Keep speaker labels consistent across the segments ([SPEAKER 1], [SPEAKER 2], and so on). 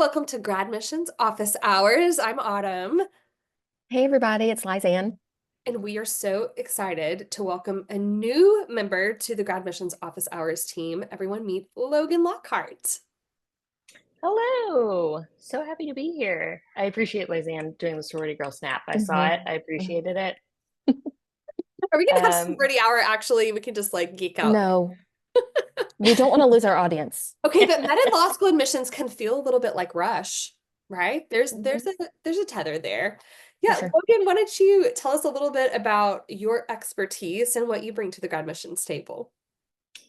[SPEAKER 1] Welcome to GradMissions Office Hours. I'm Autumn,
[SPEAKER 2] Hey everybody, it's Lizanne.
[SPEAKER 1] and we are so excited to welcome a new member to the GradMissions Office Hours team. Everyone meet Logan Lockhart.
[SPEAKER 3] Hello. So happy to be here. I appreciate Lizanne doing the sorority girl snap. I saw it.
[SPEAKER 2] Mhm.
[SPEAKER 3] I
[SPEAKER 2] Mhm.
[SPEAKER 3] appreciated it.
[SPEAKER 1] Are we gonna have
[SPEAKER 3] Um,
[SPEAKER 1] sorority hour actually? We can just like geek out.
[SPEAKER 2] No, we don't want to lose our audience.
[SPEAKER 1] Okay, but med and law school admissions can feel a little bit like rush, right? There's
[SPEAKER 2] Mhm.
[SPEAKER 1] there's a there's a tether there.
[SPEAKER 2] For
[SPEAKER 1] Yeah,
[SPEAKER 2] sure.
[SPEAKER 1] Logan, why don't you tell us a little bit about your expertise and what you bring to the GradMissions table?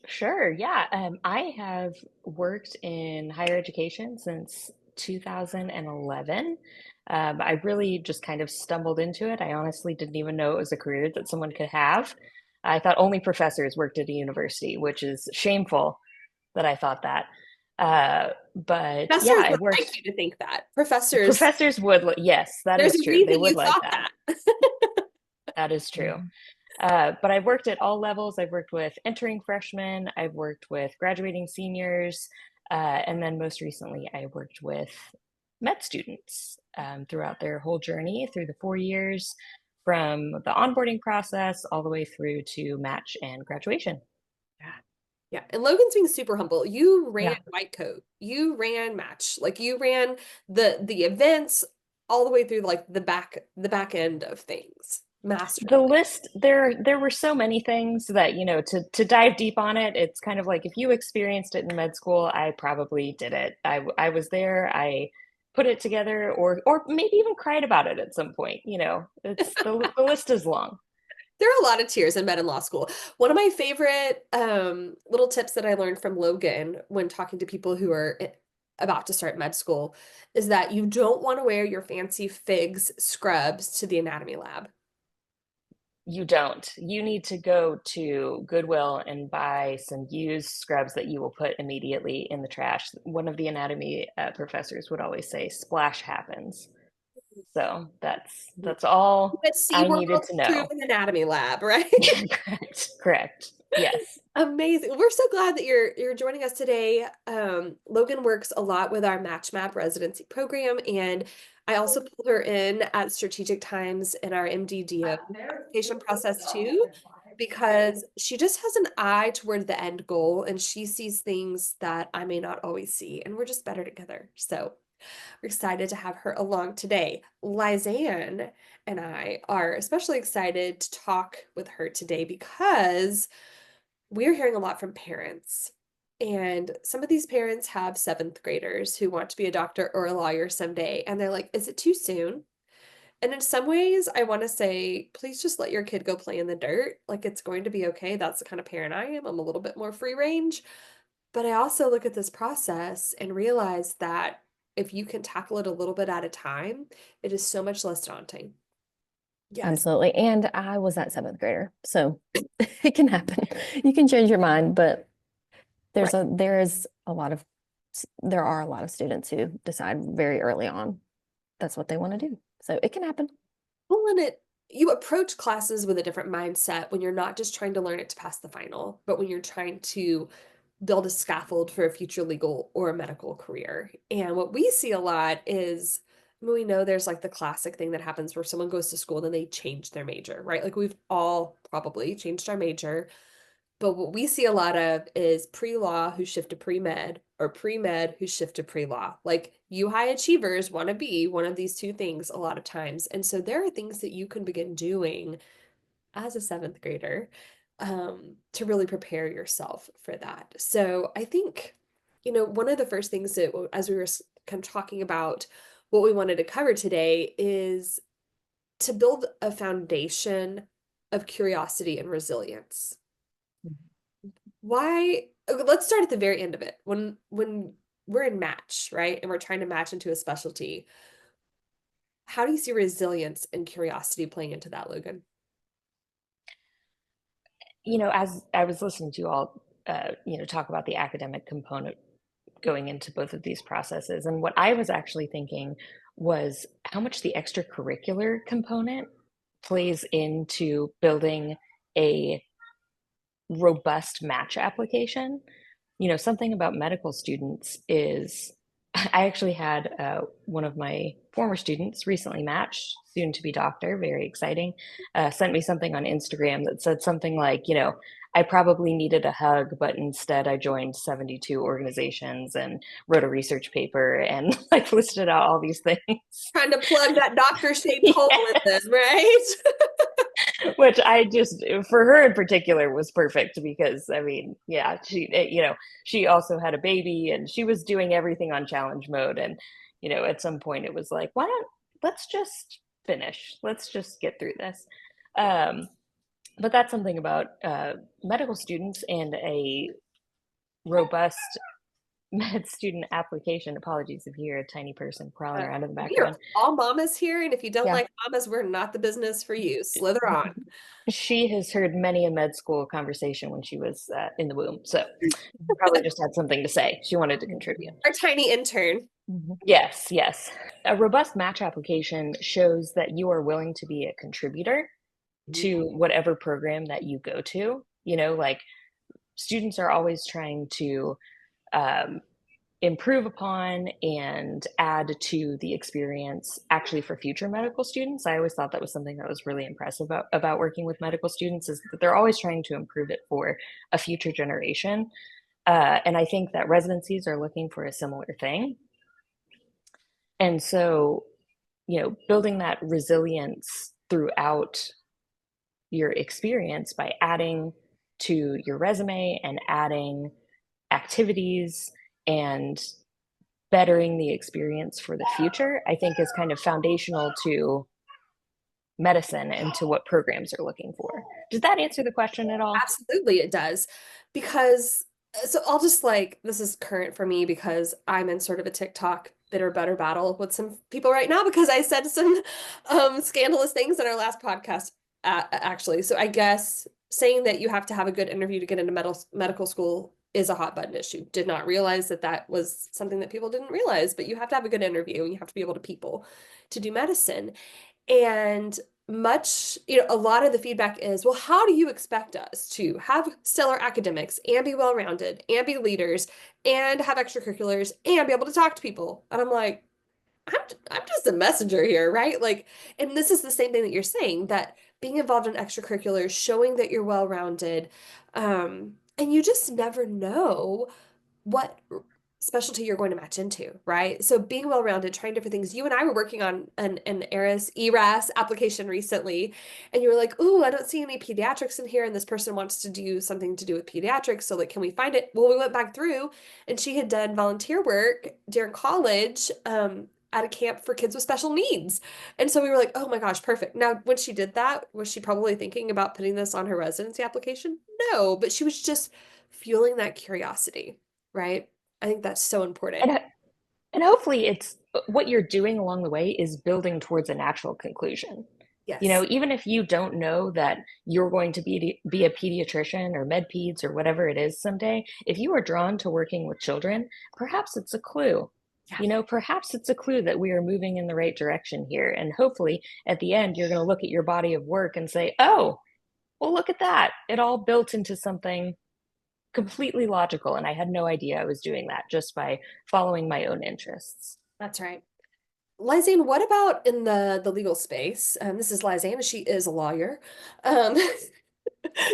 [SPEAKER 3] sure. Yeah. I have worked in higher education since 2011. I really just kind of stumbled into it. I honestly didn't even know it was a career that someone could have. I thought only professors worked at a university, which is shameful that I thought that. But yeah,
[SPEAKER 1] Professors
[SPEAKER 3] I
[SPEAKER 1] would
[SPEAKER 3] worked.
[SPEAKER 1] like you to think that. Professors,
[SPEAKER 3] Professors would, yes, that
[SPEAKER 1] there's
[SPEAKER 3] is
[SPEAKER 1] a
[SPEAKER 3] true. They
[SPEAKER 1] reason you
[SPEAKER 3] would like
[SPEAKER 1] thought
[SPEAKER 3] that.
[SPEAKER 1] that.
[SPEAKER 3] That is true.
[SPEAKER 2] Mhm.
[SPEAKER 3] But I've worked at all levels. I've worked with entering freshmen, I've worked with graduating seniors, and then most recently, I worked with med students throughout their whole journey through the 4 years, from the onboarding process all the way through to match and graduation.
[SPEAKER 1] Yeah. Yeah. And Logan's being super humble. You ran
[SPEAKER 3] Yeah.
[SPEAKER 1] White Coat. You ran Match. Like you ran the events all the way through like the back end of things.
[SPEAKER 3] The
[SPEAKER 1] Masterfully.
[SPEAKER 3] list, there were so many things that, to dive deep on it, it's kind of like if you experienced it in med school, I probably did it. I was there, I put it together, or maybe even cried about it at some point. It's the list is long.
[SPEAKER 1] There are a lot of tears in med and law school. One of my favorite little tips that I learned from Logan when talking to people who are about to start med school is that you don't want to wear your fancy figs scrubs to the anatomy lab.
[SPEAKER 3] You don't. You need to go to Goodwill and buy some used scrubs that you will put immediately in the trash. One of the anatomy professors would always say, "Splash happens." So that's all
[SPEAKER 1] But
[SPEAKER 3] I needed
[SPEAKER 1] SeaWorld
[SPEAKER 3] to
[SPEAKER 1] to
[SPEAKER 3] know.
[SPEAKER 1] an anatomy lab, right?
[SPEAKER 3] Correct. Correct. Yes.
[SPEAKER 1] Amazing. We're so glad that you're joining us today. Logan works a lot with our Match Map residency program, and I also pulled her in at strategic times in our MDDO application process too, because she just has an eye toward the end goal and she sees things that I may not always see, and we're just better together. So we're excited to have her along today. Lizanne and I are especially excited to talk with her today because we're hearing a lot from parents. And some of these parents have seventh graders who want to be a doctor or a lawyer someday. And they're like, is it too soon? And in some ways, I want to say, please just let your kid go play in the dirt. Like it's going to be okay. That's the kind of parent I am. I'm a little bit more free range. But I also look at this process and realize that if you can tackle it a little bit at a time, it is so much less daunting. Yes.
[SPEAKER 2] Absolutely. And I was that seventh grader, so it can happen. You can change your mind, but
[SPEAKER 1] Right.
[SPEAKER 2] there are a lot of students who decide very early on that's what they want to do. So it can happen.
[SPEAKER 1] Well, and you approach classes with a different mindset when you're not just trying to learn it to pass the final, but when you're trying to build a scaffold for a future legal or a medical career. And what we see a lot is, I mean, we know there's like the classic thing that happens where someone goes to school and then they change their major, right? Like we've all probably changed our major. But what we see a lot of is pre-law who shift to pre-med or pre-med who shift to pre-law. Like you high achievers want to be one of these two things a lot of times. And so there are things that you can begin doing as a seventh grader to really prepare yourself for that. So I think, one of the first things that as we were kind of talking about what we wanted to cover today is to build a foundation of curiosity and resilience. Why let's start at the very end of it. When we're in match, right? And we're trying to match into a specialty. How do you see resilience and curiosity playing into that, Logan?
[SPEAKER 3] As I was listening to you all, talk about the academic component going into both of these processes, and what I was actually thinking was how much the extracurricular component plays into building a robust match application. Something about medical students is I actually had one of my former students recently matched, soon to be doctor, very exciting, sent me something on Instagram that said something like, I probably needed a hug, but instead I joined 72 organizations and wrote a research paper and like listed out all these things.
[SPEAKER 1] Trying to plug that doctor-shaped hole in
[SPEAKER 3] Yeah.
[SPEAKER 1] this, right?
[SPEAKER 3] Which I just, for her in particular, was perfect because I mean, yeah, she also had a baby and she was doing everything on challenge mode. And, at some point it was like, let's just finish, let's just get through this. Um, but that's something about medical students and a robust med student application. Apologies if you hear a tiny person crawling around in the
[SPEAKER 1] We are
[SPEAKER 3] background.
[SPEAKER 1] all mamas here, and if you don't
[SPEAKER 2] Yeah.
[SPEAKER 1] like mamas, we're not the business for you. Slither on.
[SPEAKER 3] She has heard many a med school conversation when she was in the womb. So probably just had something to say. She wanted to contribute.
[SPEAKER 1] Our tiny intern.
[SPEAKER 2] Mhm.
[SPEAKER 3] Yes, yes. A robust match application shows that you are willing to be a contributor to whatever program that you go to. Like students are always trying to um, improve upon and add to the experience actually for future medical students. I always thought that was something that was really impressive about working with medical students, is that they're always trying to improve it for a future generation. And I think that residencies are looking for a similar thing. And so, building that resilience throughout your experience by adding to your resume and adding activities and bettering the experience for the future, I think is kind of foundational to medicine and to what programs are looking for. Does that answer the question at all?
[SPEAKER 1] Absolutely, it does. Because, so I'll just like, this is current for me because I'm in sort of a TikTok bitter better battle with some people right now because I said some scandalous things in our last podcast, actually. So I guess saying that you have to have a good interview to get into medical school is a hot button issue. Did not realize that that was something that people didn't realize, but you have to have a good interview and you have to be able to people to do medicine. And a lot of the feedback is, well, how do you expect us to have stellar academics and be well-rounded and be leaders and have extracurriculars and be able to talk to people? And I'm like, I'm just a messenger here, right? Like, and this is the same thing that you're saying, that being involved in extracurriculars, showing that you're well-rounded, and you just never know what specialty you're going to match into, right? So being well-rounded, trying different things. You and I were working on an ERAS application recently, and you were like, "Ooh, I don't see any pediatrics in here, and this person wants to do something to do with pediatrics. So like, can we find it?" Well, we went back through, and she had done volunteer work during college, at a camp for kids with special needs. And so we were like, "Oh my gosh, perfect." Now, when she did that, was she probably thinking about putting this on her residency application? No, but she was just fueling that curiosity, right? I think that's so important.
[SPEAKER 3] And and hopefully it's what you're doing along the way is building towards a natural conclusion.
[SPEAKER 1] Yes.
[SPEAKER 3] Even if you don't know that you're going to be a pediatrician or med peds or whatever it is someday, if you are drawn to working with children, perhaps it's a clue.
[SPEAKER 1] Yeah.
[SPEAKER 3] Perhaps it's a clue that we are moving in the right direction here. And hopefully at the end, you're going to look at your body of work and say, oh, well, look at that. It all built into something completely logical. And I had no idea I was doing that just by following my own interests.
[SPEAKER 1] That's right. Lizanne, what about in the legal space? This is Lizanne, she is a lawyer. Do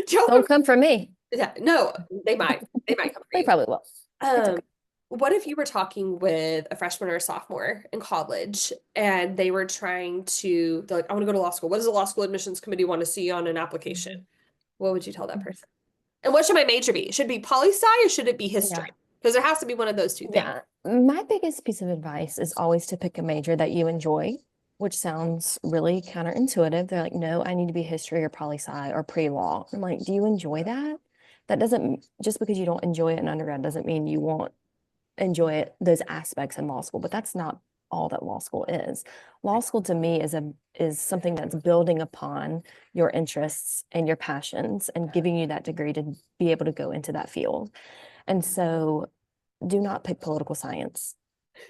[SPEAKER 1] you
[SPEAKER 2] Don't come for me.
[SPEAKER 1] yeah, no, they might come for
[SPEAKER 2] They
[SPEAKER 1] you.
[SPEAKER 2] probably will. It's
[SPEAKER 1] Um,
[SPEAKER 2] okay.
[SPEAKER 1] what if you were talking with a freshman or a sophomore in college and they were they're like, I want to go to law school. What does the law school admissions committee want to see on an application? What would you tell that person? And what should my major be? Should it be poli-sci or should it be
[SPEAKER 2] Yeah.
[SPEAKER 1] history? Because there has to be one of those two things.
[SPEAKER 2] Yeah. My biggest piece of advice is always to pick a major that you enjoy, which sounds really counterintuitive. They're like, no, I need to be history or poli-sci or pre-law. I'm like, do you enjoy that? That doesn't, just because you don't enjoy it in undergrad doesn't mean you won't enjoy it, those aspects in law school, but that's not all that law school is. Law school to me is something that's building upon your interests and your passions and giving you that degree to be able to go into that field. And so do not pick political science.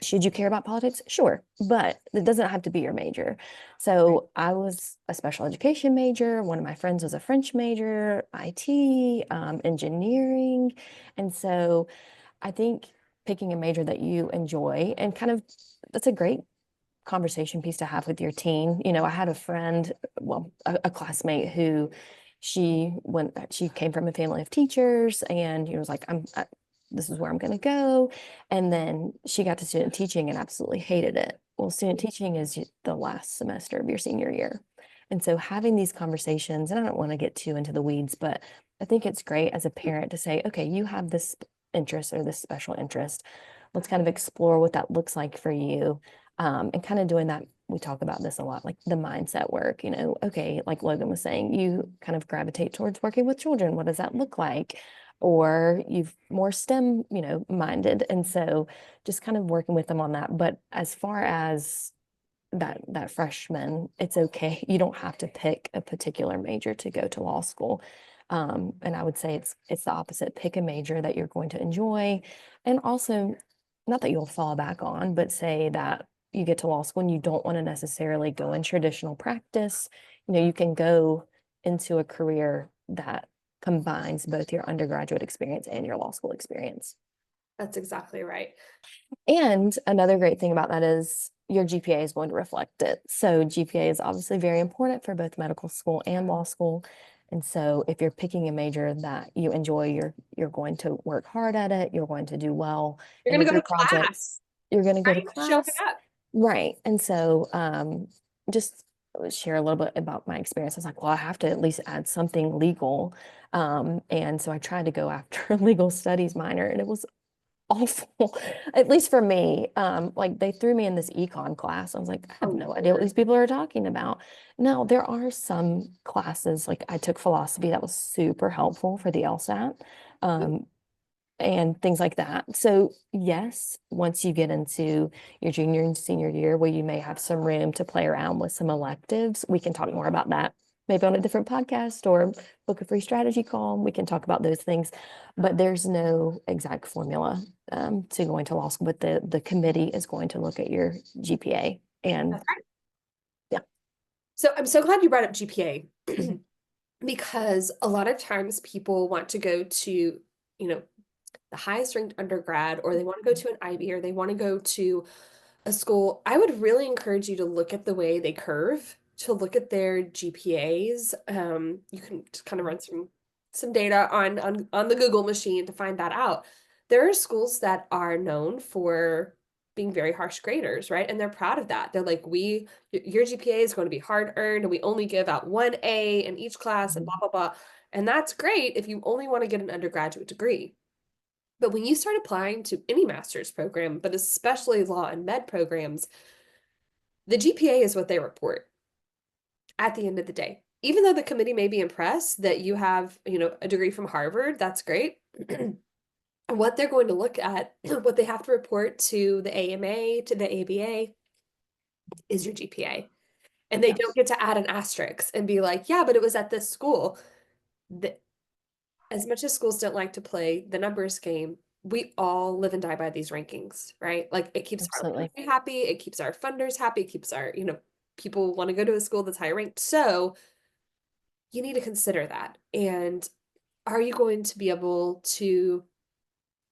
[SPEAKER 2] Should you care about politics? Sure, but it doesn't have to be your major. So I was a special education major. One of my friends was a French major, IT, engineering. And so I think picking a major that you enjoy, and kind of that's a great conversation piece to have with your teen. I had a friend, well, a classmate who she came from a family of teachers, and was like, this is where I'm going to go. And then she got to student teaching and absolutely hated it. Well, student teaching is the last semester of your senior year. And so having these conversations, and I don't want to get too into the weeds, but I think it's great as a parent to say, okay, you have this interest or this special interest. Let's kind of explore what that looks like for you. And kind of doing that, we talk about this a lot, like the mindset work, okay, like Logan was saying, you kind of gravitate towards working with children. What does that look like? Or you've more STEM, minded. And so just kind of working with them on that. But as far as that freshman, it's okay. You don't have to pick a particular major to go to law school. And I would say it's the opposite. Pick a major that you're going to enjoy. And also, not that you'll fall back on, but say that you get to law school and you don't want to necessarily go in traditional practice. You can go into a career that combines both your undergraduate experience and your law school experience.
[SPEAKER 1] That's exactly right.
[SPEAKER 2] And another great thing about that is your GPA is going to reflect it. So GPA is obviously very important for both medical school and law school. And so if you're picking a major that you enjoy, you're going to work hard at it, you're going to do well
[SPEAKER 1] You're
[SPEAKER 2] in
[SPEAKER 1] going
[SPEAKER 2] your
[SPEAKER 1] to go
[SPEAKER 2] group
[SPEAKER 1] to
[SPEAKER 2] projects,
[SPEAKER 1] class,
[SPEAKER 2] you're going to go to
[SPEAKER 1] right? Showing
[SPEAKER 2] class.
[SPEAKER 1] up.
[SPEAKER 2] Right. And so just share a little bit about my experience. I was like, well, I have to at least add something legal. And so I tried to go after a legal studies minor, and it was awful, at least for me. Like they threw me in this econ class. I was like, I have
[SPEAKER 1] Oh,
[SPEAKER 2] no idea what these people are talking about. Now, there are some classes, like I took philosophy that was super helpful for the LSAT. And things like that. So yes, once you get into your junior and senior year where you may have some room to play around with some electives, we can talk more about that maybe on a different podcast or book a free strategy call. We can talk about those things, but there's no exact formula to going to law school, but the committee is going to look at your GPA. And
[SPEAKER 1] that's right.
[SPEAKER 2] yeah.
[SPEAKER 1] So I'm so glad you brought up GPA
[SPEAKER 2] Mhm.
[SPEAKER 1] because a lot of times people want to go to, the highest ranked undergrad, or they want to go to an IB, or they want to go to a school. I would really encourage you to look at the way they curve, to look at their GPAs. You can just kind of run some data on the Google machine to find that out. There are schools that are known for being very harsh graders, right? And they're proud of that. They're like, your GPA is going to be hard earned, and we only give out one A in each class, and blah, blah, blah. And that's great if you only want to get an undergraduate degree. But when you start applying to any master's program, but especially law and med programs, the GPA is what they report at the end of the day. Even though the committee may be impressed that you have, a degree from Harvard, that's great. What they're going to look at, what they have to report to the AMA, to the ABA, is your GPA. And they don't
[SPEAKER 2] Yes.
[SPEAKER 1] get to add an asterisk and be like, yeah, but it was at this school. As much as schools don't like to play the numbers game, we all live and die by these rankings, right? Like it keeps our
[SPEAKER 2] Absolutely.
[SPEAKER 1] alumni happy, it keeps our funders happy, it keeps our, people want to go to a school that's high ranked. So you need to consider that. And are you going to be able to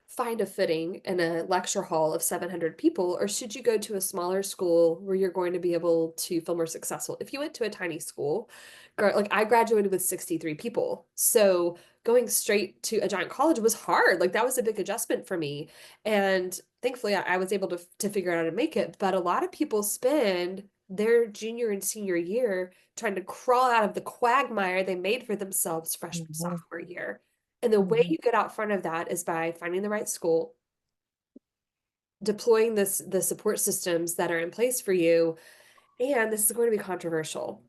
[SPEAKER 1] find a footing in a lecture hall of 700 people, or should you go to a smaller school where you're going to be able to feel more successful? If you went to a tiny school, like I graduated with 63 people, so going straight to a giant college was hard. Like that was a big adjustment for me, and thankfully I was able to figure out how to make it. But a lot of people spend their junior and senior year trying to crawl out of the quagmire they made for themselves freshman
[SPEAKER 2] Mhm.
[SPEAKER 1] sophomore year. And the way
[SPEAKER 2] Mhm.
[SPEAKER 1] you get out front of that is by finding the right school, deploying the support systems that are in place for you. And this is going to be controversial.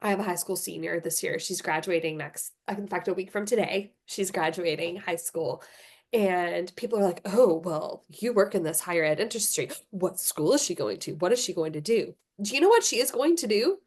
[SPEAKER 1] I have a high school senior this year. She's graduating next, in fact, a week from today. She's graduating high school. And people are like, oh, well, you work in this higher ed industry. What school is she going to? What is she going to do? Do you know what she is going to do?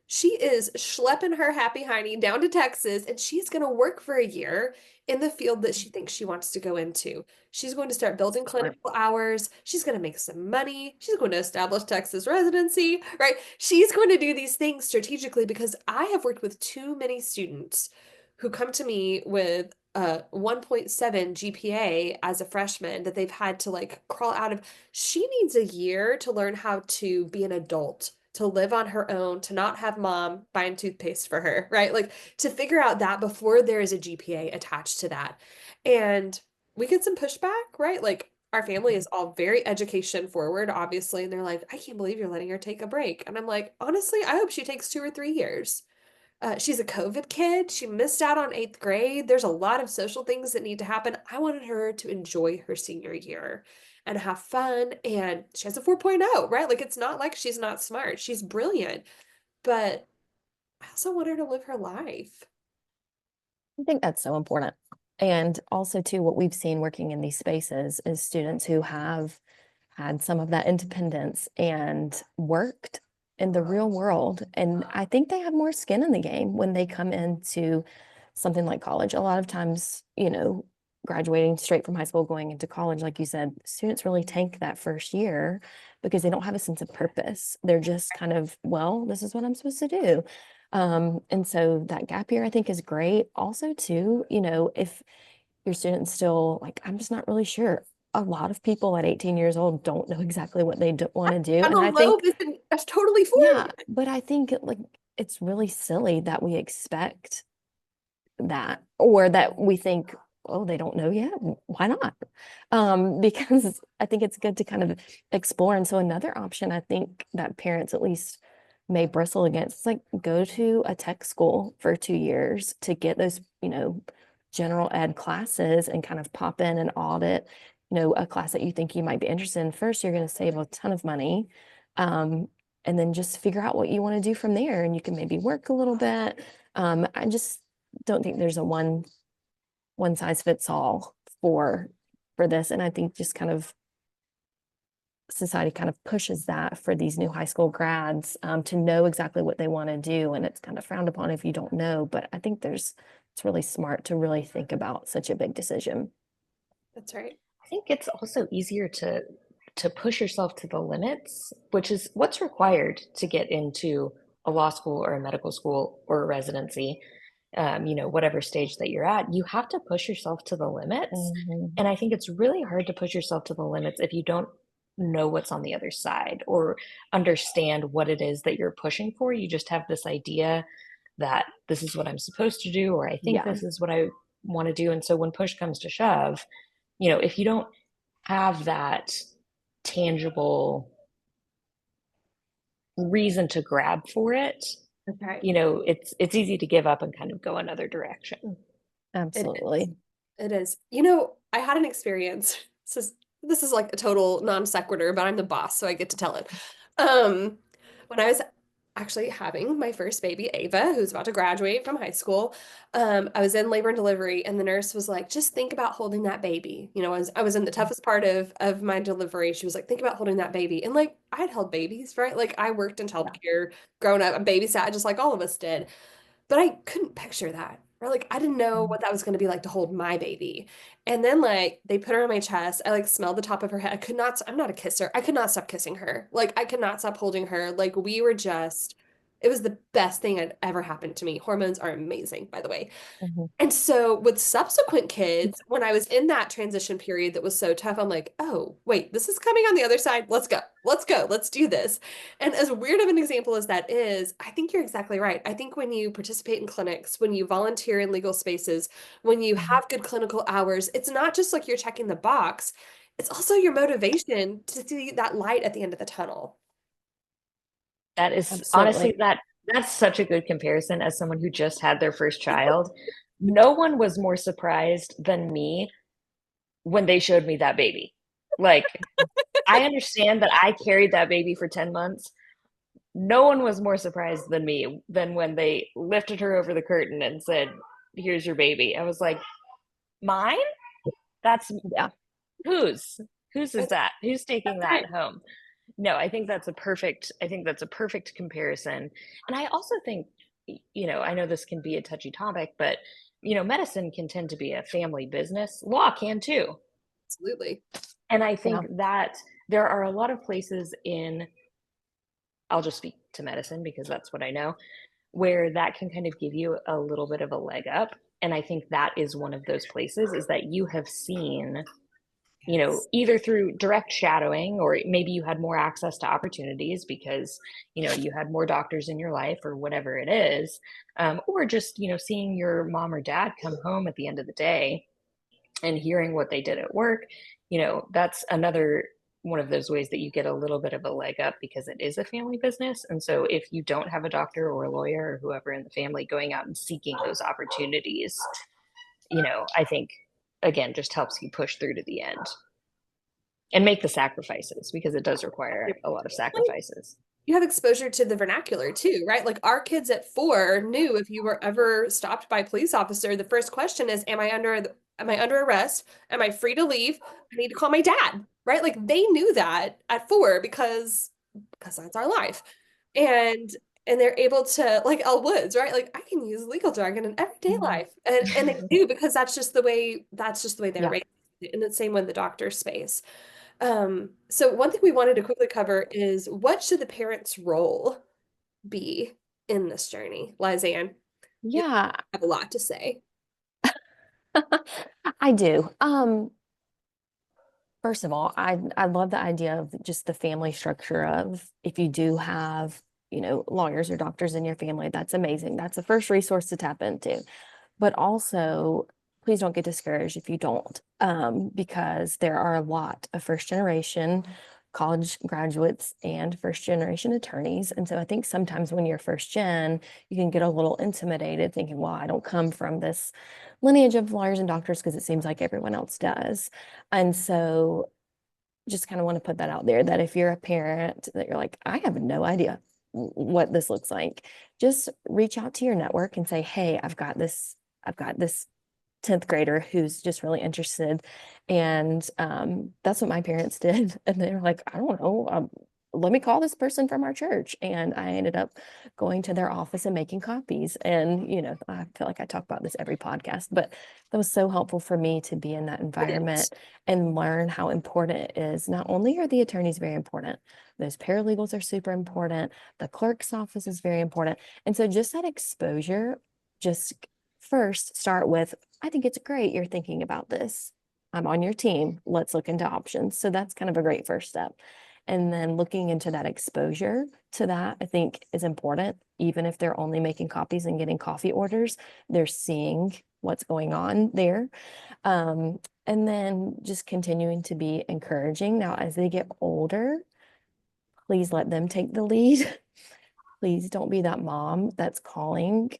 [SPEAKER 1] She is schlepping her happy hiney down to Texas, and she's going to work for a year in the field that she thinks she wants to go into. She's going to start building
[SPEAKER 2] Smart.
[SPEAKER 1] clinical hours. She's going to make some money. She's going to establish Texas residency, right? She's going to do these things strategically because I have worked with too many students who come to me with a 1.7 GPA as a freshman that they've had to like crawl out of. She needs a year to learn how to be an adult, to live on her own, to not have mom buying toothpaste for her, right? Like to figure out that before there is a GPA attached to that. And we get some pushback, right? Like our family is all very education forward, obviously, and they're like, I can't believe you're letting her take a break. And I'm like, honestly, I hope she takes 2 or 3 years. She's a COVID kid. She missed out on eighth grade. There's a lot of social things that need to happen. I wanted her to enjoy her senior year and have fun. And she has a 4.0, right? Like, it's not like she's not smart. She's brilliant. But I also want her to live her life.
[SPEAKER 2] I think that's so important. And also, too, what we've seen working in these spaces is students who have had some of that independence and worked in the real world. And I think they have more skin in the game when they come into something like college. A lot of times, graduating straight from high school, going into college, like you said, students really tank that first year because they don't have a sense of purpose. They're just kind of, well, this is what I'm supposed to do. And so that gap year I think is great. Also, too, if your student's still like, I'm just not really sure. A lot of people at 18 years old don't know exactly what they want to do.
[SPEAKER 1] And
[SPEAKER 2] And
[SPEAKER 1] the
[SPEAKER 2] I think,
[SPEAKER 1] lobe isn't that's totally
[SPEAKER 2] yeah,
[SPEAKER 1] formed.
[SPEAKER 2] but I think like it's really silly that we expect that or that we think, oh, they don't know yet. Why not? Because I think it's good to kind of explore. And so another option I think that parents at least may bristle against is like go to a tech school for 2 years to get those, general ed classes and kind of pop in and audit, a class that you think you might be interested in. First, you're going to save a ton of money. And then just figure out what you want to do from there. And you can maybe work a little bit. I just don't think there's a one size fits all for this. And I think just kind of society kind of pushes that for these new high school grads to know exactly what they want to do. And it's kind of frowned upon if you don't know. But I think it's really smart to really think about such a big decision.
[SPEAKER 1] That's right.
[SPEAKER 3] I think it's also easier to push yourself to the limits, which is what's required to get into a law school or a medical school or a residency. Whatever stage that you're at, you have to push yourself to the limits.
[SPEAKER 2] Mhm.
[SPEAKER 3] And I think it's really hard to push yourself to the limits if you don't know what's on the other side or understand what it is that you're pushing for. You just have this idea that this is what I'm supposed to do, or I think
[SPEAKER 2] Yeah,
[SPEAKER 3] this is what I want to do. And so when push comes to shove, if you don't have that tangible reason to grab for it,
[SPEAKER 1] That's right.
[SPEAKER 3] it's easy to give up and kind of go another direction.
[SPEAKER 1] It is.
[SPEAKER 2] absolutely.
[SPEAKER 1] It is. I had an experience. This is like a total non sequitur, but I'm the boss, so I get to tell it. Um, when I was actually having my first baby, Ava, who's about to graduate from high school, I was in labor and delivery, and the nurse was like, "Just think about holding that baby." I was in the toughest part of my delivery. She was like, "Think about holding that baby," and like I had held babies, right? Like I worked in
[SPEAKER 2] Yeah.
[SPEAKER 1] childcare, grown up, and babysat just like all of us did. But I couldn't picture that. Or like I didn't know
[SPEAKER 2] Mhm.
[SPEAKER 1] what that was going to be like to hold my baby. And then like they put her on my chest. I like smelled the top of her head. I'm not a kisser. I could not stop kissing her. Like I could not stop holding her. Like we were just it was the best thing that ever happened to me. Hormones are amazing, by the way.
[SPEAKER 2] Mhm.
[SPEAKER 1] And so with subsequent kids, when I was in that transition period that was so tough, I'm like, oh, wait, this is coming on the other side. Let's go. Let's go. Let's do this. And as weird of an example as that is, I think you're exactly right. I think when you participate in clinics, when you volunteer in legal spaces, when you
[SPEAKER 2] Mhm.
[SPEAKER 1] have good clinical hours, it's not just like you're checking the box, it's also your motivation to see that light at the end of the tunnel.
[SPEAKER 3] That is
[SPEAKER 2] Absolutely.
[SPEAKER 3] honestly that's such a good comparison as someone who just had their first child. No one was more surprised than me when they showed me that baby. Like, I understand that I carried that baby for 10 months. No one was more surprised than me than when they lifted her over the curtain and said, "Here's your baby." I was like, "Mine? That's
[SPEAKER 2] Yeah.
[SPEAKER 3] whose? Whose is
[SPEAKER 1] That's
[SPEAKER 3] that? Who's taking that
[SPEAKER 1] right.
[SPEAKER 3] home?" No, I think that's a perfect comparison. And I also think, I know this can be a touchy topic, but medicine can tend to be a family business. Law can too.
[SPEAKER 1] Absolutely.
[SPEAKER 3] And I
[SPEAKER 2] Yeah.
[SPEAKER 3] think that there are a lot of places I'll just speak to medicine because that's what I know, where that can kind of give you a little bit of a leg up And I think that is one of those places, is that you have seen,
[SPEAKER 1] Yes.
[SPEAKER 3] either through direct shadowing, or maybe you had more access to opportunities because, you had more doctors in your life or whatever it is, or just, seeing your mom or dad come home at the end of the day and hearing what they did at work, that's another one of those ways that you get a little bit of a leg up because it is a family business. And so if you don't have a doctor or a lawyer or whoever in the family going out and seeking those opportunities, I think, again, just helps you push through to the end and make the sacrifices, because it does require a lot of sacrifices.
[SPEAKER 1] You have exposure to the vernacular too, right? Like our kids at 4 knew if you were ever stopped by a police officer, the first question is, am I under arrest? Am I free to leave? I need to call my dad, right? Like they knew that at 4 because that's our life. And they're able to, like Elle Woods, right? Like I can use legal jargon in everyday life. And they do, because that's just the way they're
[SPEAKER 3] Yeah.
[SPEAKER 1] raised. And the same with the doctor space. So one thing we wanted to quickly cover is, what should the parent's role be in this journey? Lizanne, you
[SPEAKER 2] Yeah,
[SPEAKER 1] have a lot to say.
[SPEAKER 2] I do. First of all, I love the idea of just the family structure of, if you do have, lawyers or doctors in your family, that's amazing. That's the first resource to tap into. But also, please don't get discouraged if you don't, because there are a lot of first generation college graduates and first generation attorneys. And so I think sometimes when you're first gen, you can get a little intimidated thinking, well, I don't come from this lineage of lawyers and doctors because it seems like everyone else does. And so just kind of want to put that out there, that if you're a parent that you're like, I have no idea what this looks like, just reach out to your network and say, hey, I've got this 10th grader who's just really interested. And that's what my parents did. And they were like, I don't know, let me call this person from our church. And I ended up going to their office and making copies. And, I feel like I talk about this every podcast, but that was so helpful for me to be in that
[SPEAKER 1] Brilliant.
[SPEAKER 2] environment and learn how important it is. Not only are the attorneys very important, those paralegals are super important. The clerk's office is very important. And so just that exposure, just first start with, I think it's great you're thinking about this. I'm on your team. Let's look into options. So that's kind of a great first step. And then looking into that exposure to that, I think is important. Even if they're only making copies and getting coffee orders, they're seeing what's going on there. And then just continuing to be encouraging. Now, as they get older, please let them take the lead. Please don't be that mom that's calling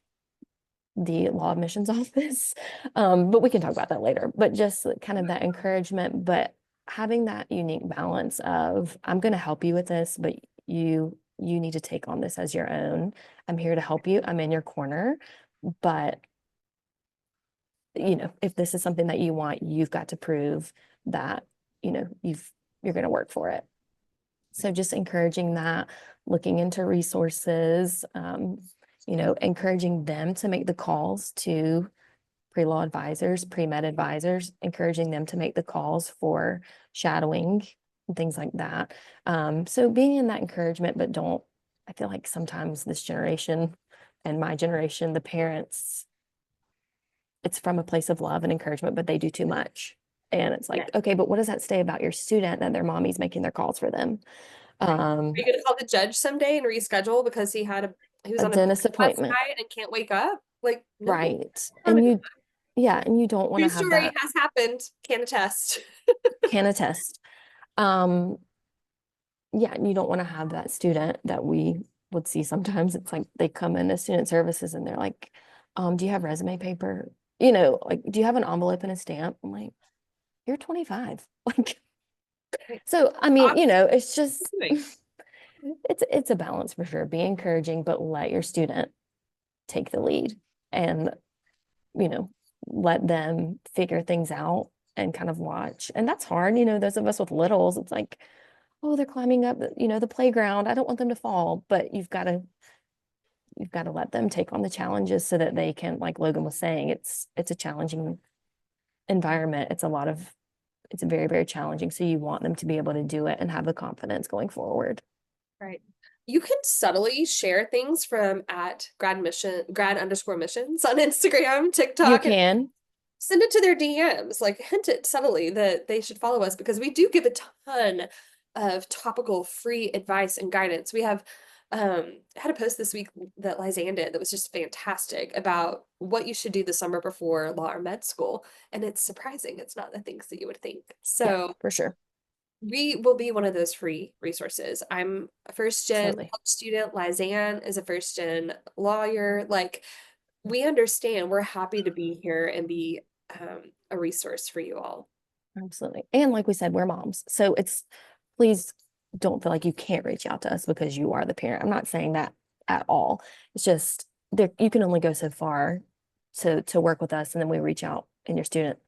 [SPEAKER 2] the law admissions office. But we can talk about that later. But just kind of that encouragement, but having that unique balance of, I'm going to help you with this, but you need to take on this as your own. I'm here to help you. I'm in your corner. But if this is something that you want, you've got to prove that, you're going to work for it. So just encouraging that, looking into resources, encouraging them to make the calls to pre-law advisors, pre-med advisors, encouraging them to make the calls for shadowing and things like that. So being in that encouragement, but I feel like sometimes this generation and my generation, the parents, it's from a place of love and encouragement, but they do too much. And it's like, okay, but what does that say about your student that their mommy's making their calls for them?
[SPEAKER 1] Are you going to call the judge someday and reschedule because he was
[SPEAKER 2] A
[SPEAKER 1] on a
[SPEAKER 2] dentist
[SPEAKER 1] last
[SPEAKER 2] appointment,
[SPEAKER 1] night and can't wake up? Like, no,
[SPEAKER 2] right?
[SPEAKER 1] not
[SPEAKER 2] And
[SPEAKER 1] gonna do
[SPEAKER 2] yeah, and you don't
[SPEAKER 1] that.
[SPEAKER 2] want
[SPEAKER 1] True
[SPEAKER 2] to have
[SPEAKER 1] story
[SPEAKER 2] that,
[SPEAKER 1] has happened. Can attest.
[SPEAKER 2] can attest. Um, yeah, and you don't want to have that student that we would see sometimes. It's like they come into student services and they're like, do you have resume paper? Like, do you have an envelope and a stamp? I'm like, you're 25. Like, so I mean, it's just
[SPEAKER 1] Doing.
[SPEAKER 2] it's a balance for sure. Be encouraging, but let your student take the lead and, you know, let them figure things out and kind of watch. And that's hard, those of us with littles, it's like, oh, they're climbing up, the playground. I don't want them to fall, but you've got to let them take on the challenges so that they can, like Logan was saying, it's a challenging environment. It's very, very challenging. So you want them to be able to do it and have the confidence going forward.
[SPEAKER 1] Right. You can subtly share things from at grad_missions on Instagram,
[SPEAKER 2] You
[SPEAKER 1] TikTok, and
[SPEAKER 2] can.
[SPEAKER 1] send it to their DMs, like hint it subtly that they should follow us because we do give a ton of topical free advice and guidance. We have I had a post this week that Lizanne did that was just fantastic about what you should do the summer before law or med school. And it's surprising. It's not the things that you would think.
[SPEAKER 2] Yeah,
[SPEAKER 1] So
[SPEAKER 2] for sure.
[SPEAKER 1] we will be one of those free resources. I'm a first gen
[SPEAKER 2] Absolutely.
[SPEAKER 1] college student. Lizanne is a first gen lawyer. Like, we understand. We're happy to be here and be a resource for you all.
[SPEAKER 2] Absolutely. And like we said, we're moms. So please don't feel like you can't reach out to us because you are the parent. I'm not saying that at all. It's just there, you can only go so far to work with us, and then we reach out and your student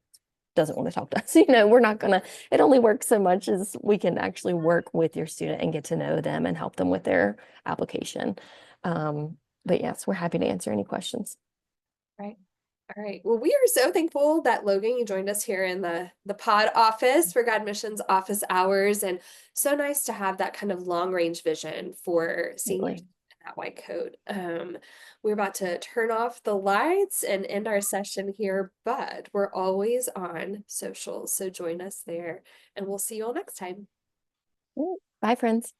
[SPEAKER 2] doesn't want to talk to us. We're not gonna, it only works so much as we can actually work with your student and get to know them and help them with their application. But yes, we're happy to answer any questions.
[SPEAKER 1] Right. All right. Well, we are so thankful that Logan, you joined us here in the pod office for GradMissions Office Hours, and so nice to have that kind of long range vision for seniors
[SPEAKER 2] Absolutely.
[SPEAKER 1] in that white coat. We're about to turn off the lights and end our session here, but we're always on social, so join us there, and we'll see you all next time.
[SPEAKER 2] Bye, friends.